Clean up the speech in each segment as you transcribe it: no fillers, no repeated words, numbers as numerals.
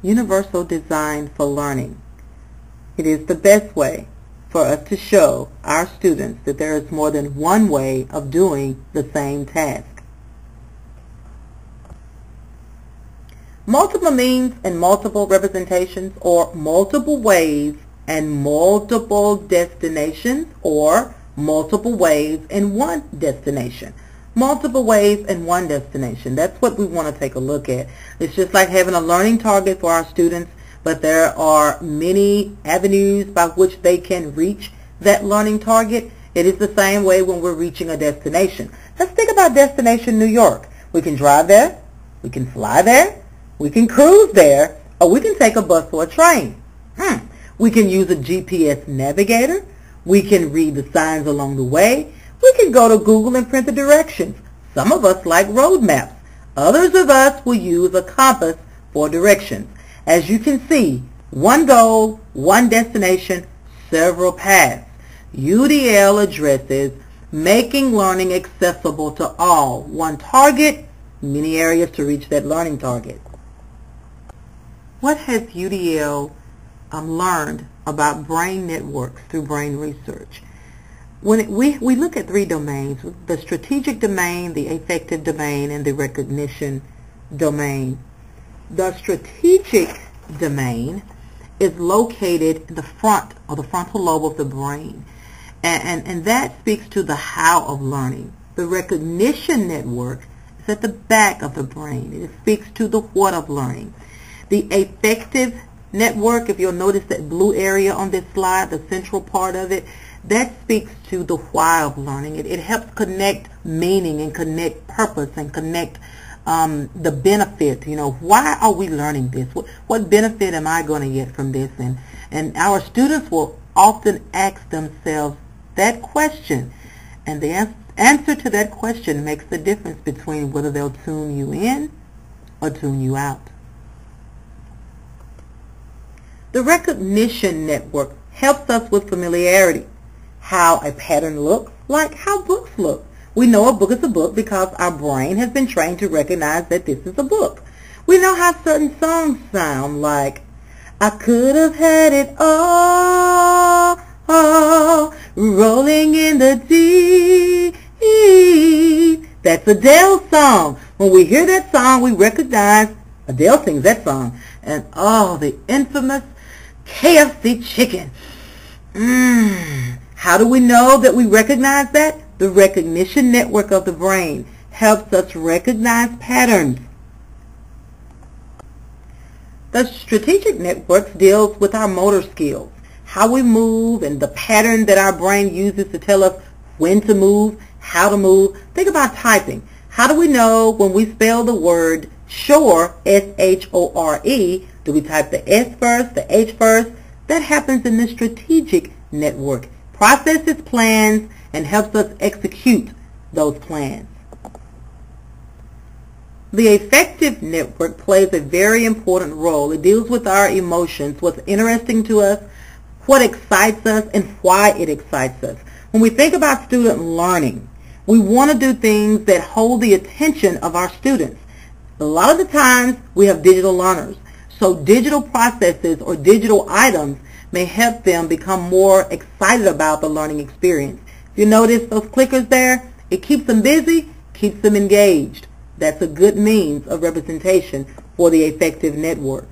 universal design for learning. It is the best way for us to show our students that there is more than one way of doing the same task. Multiple means and multiple representations, or multiple ways and multiple destinations, or multiple ways and one destination. Multiple ways and one destination. That's what we want to take a look at. It's just like having a learning target for our students, but there are many avenues by which they can reach that learning target. It is the same way when we're reaching a destination. Let's think about destination New York. We can drive there, we can fly there, we can cruise there, or we can take a bus or a train. We can use a GPS navigator. We can read the signs along the way. We can go to Google and print the directions. Some of us like road maps. Others of us will use a compass for directions. As you can see, one goal, one destination, several paths. UDL addresses making learning accessible to all. One target, many areas to reach that learning target. What has UDL learned about brain networks through brain research? When we look at three domains: the strategic domain, the affective domain, and the recognition domain. The strategic domain is located in the front, or the frontal lobe of the brain, and that speaks to the how of learning. The recognition network is at the back of the brain. It speaks to the what of learning. The affective network, if you'll notice that blue area on this slide, the central part of it, that speaks to the why of learning. It helps connect meaning and connect purpose and connect the benefit. You know, why are we learning this? What benefit am I going to get from this? And our students will often ask themselves that question, and the answer to that question makes the difference between whether they'll tune you in or tune you out. The recognition network helps us with familiarity, how a pattern looks, like how books look. We know a book is a book because our brain has been trained to recognize that this is a book. We know how certain songs sound, like, I could have had it all, rolling in the deep. That's Adele's song. When we hear that song, we recognize Adele sings that song. And the infamous KFC chicken. How do we know that we recognize that? The recognition network of the brain helps us recognize patterns. The strategic network deals with our motor skills, how we move, and the pattern that our brain uses to tell us when to move, how to move. Think about typing. How do we know when we spell the word shore, S-H-O-R-E, do we type the S first, the H first? That happens in the strategic network. Processes plans and helps us execute those plans. The affective network plays a very important role. It deals with our emotions, what's interesting to us, what excites us, and why it excites us. When we think about student learning, we want to do things that hold the attention of our students. A lot of the times we have digital learners, so digital processes or digital items may help them become more excited about the learning experience. If you notice those clickers there, it keeps them busy, keeps them engaged. That's a good means of representation for the affective network.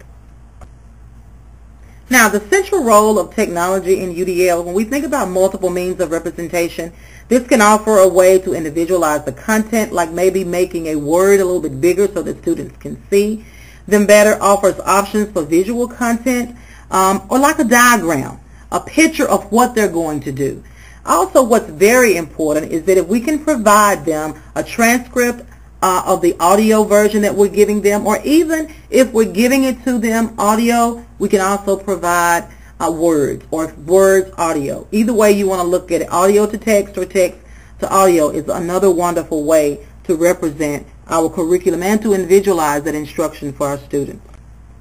Now, the central role of technology in UDL, when we think about multiple means of representation, this can offer a way to individualize the content, like maybe making a word a little bit bigger so that students can see them better, offers options for visual content, or like a diagram, a picture of what they're going to do. Also, what's very important is that if we can provide them a transcript of the audio version that we're giving them, or even if we're giving it to them audio, we can also provide words or words audio. Either way you want to look at it, audio to text or text to audio is another wonderful way to represent our curriculum and to individualize that instruction for our students.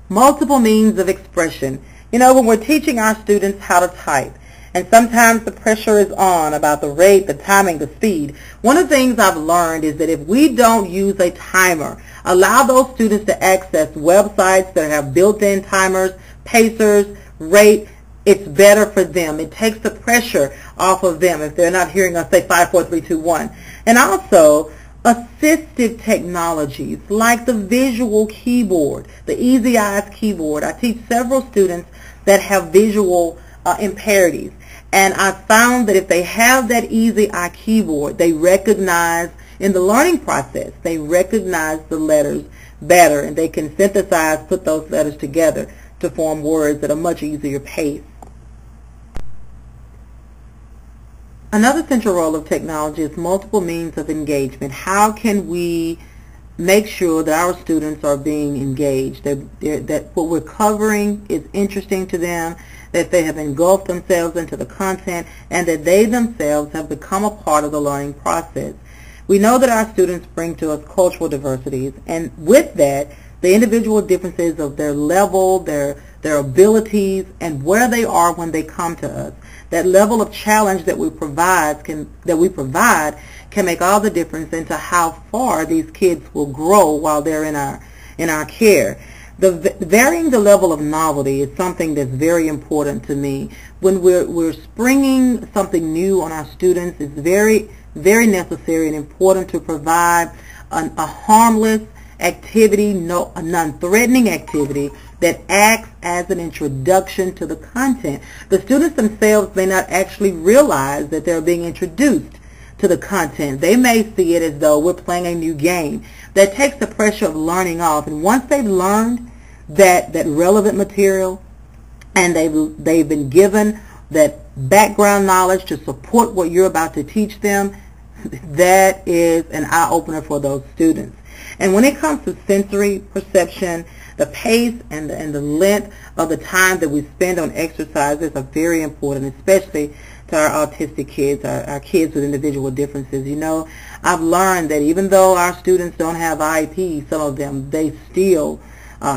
Multiple means of expression. You know, when we're teaching our students how to type, and sometimes the pressure is on about the rate, the timing, the speed, one of the things I've learned is that if we don't use a timer Allow those students to access websites that have built-in timers, pacers, rate. It's better for them. It takes the pressure off of them if they're not hearing us say 5, 4, 3, 2, 1. And also, assistive technologies like the visual keyboard, the Easy Eyes keyboard. I teach several students that have visual impairments, and I found that if they have that Easy Eye keyboard, they recognize in the learning process, they recognize the letters better, and they can synthesize, put those letters together to form words at a much easier pace. Another central role of technology is multiple means of engagement. How can we make sure that our students are being engaged, that what we're covering is interesting to them, that they have engulfed themselves into the content, and that they themselves have become a part of the learning process. We know that our students bring to us cultural diversities, and with that, the individual differences of their level, their abilities, and where they are when they come to us. That level of challenge that we provide can make all the difference into how far these kids will grow while they're in our care. Varying the level of novelty is something that's very important to me. When we're springing something new on our students, it's very, very necessary and important to provide a harmless activity, a non-threatening activity that acts as an introduction to the content. The students themselves may not actually realize that they're being introduced to the content. They may see it as though we're playing a new game. That takes the pressure of learning off. And once they've learned that relevant material and they've been given that background knowledge to support what you're about to teach them, that is an eye-opener for those students. And when it comes to sensory perception, the pace and the length of the time that we spend on exercises are very important, especially to our autistic kids, our kids with individual differences. You know, I've learned that even though our students don't have IEPs, some of them, they still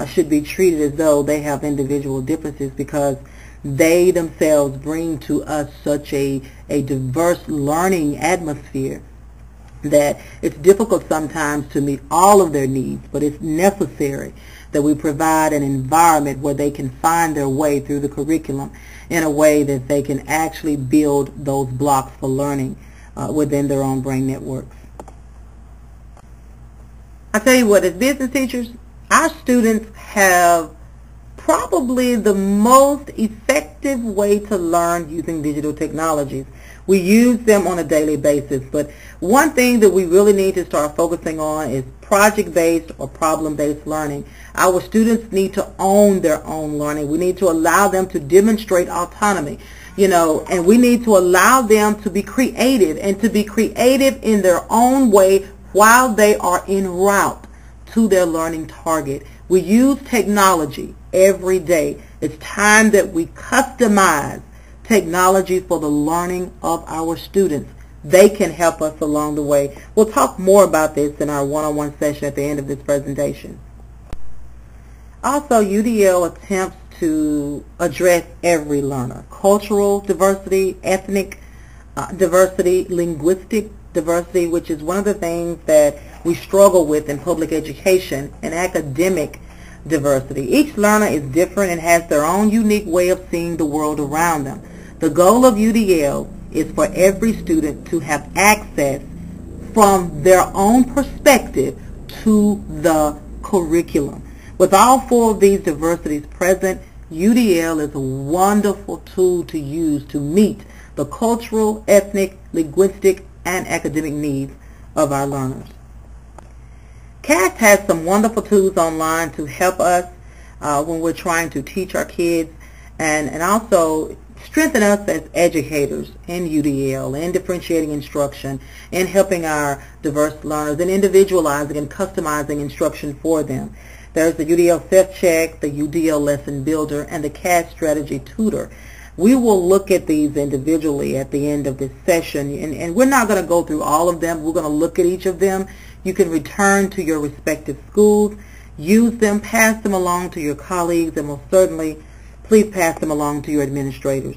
should be treated as though they have individual differences, because they themselves bring to us such a diverse learning atmosphere that it's difficult sometimes to meet all of their needs, but it's necessary that we provide an environment where they can find their way through the curriculum in a way that they can actually build those blocks for learning within their own brain networks. I tell you what, as business teachers, our students have probably the most effective way to learn using digital technologies. We use them on a daily basis, but one thing that we really need to start focusing on is project-based or problem-based learning. Our students need to own their own learning. We need to allow them to demonstrate autonomy, and we need to allow them to be creative and to be creative in their own way while they are en route to their learning target. We use technology every day. It's time that we customize technology for the learning of our students. They can help us along the way. We'll talk more about this in our one-on-one session at the end of this presentation. Also, UDL attempts to address every learner: cultural diversity, ethnic diversity, linguistic diversity, which is one of the things that we struggle with in public education, and academic diversity. Each learner is different and has their own unique way of seeing the world around them. The goal of UDL is for every student to have access from their own perspective to the curriculum. With all four of these diversities present, UDL is a wonderful tool to use to meet the cultural, ethnic, linguistic, and academic needs of our learners. CAST has some wonderful tools online to help us when we're trying to teach our kids and also strengthen us as educators in UDL, in differentiating instruction, in helping our diverse learners, and individualizing and customizing instruction for them. There's the UDL Self-Check, the UDL Lesson Builder, and the CAST Strategy Tutor. We will look at these individually at the end of this session, and we're not going to go through all of them. We're going to look at each of them. You can return to your respective schools, use them, pass them along to your colleagues, and most certainly, please pass them along to your administrators.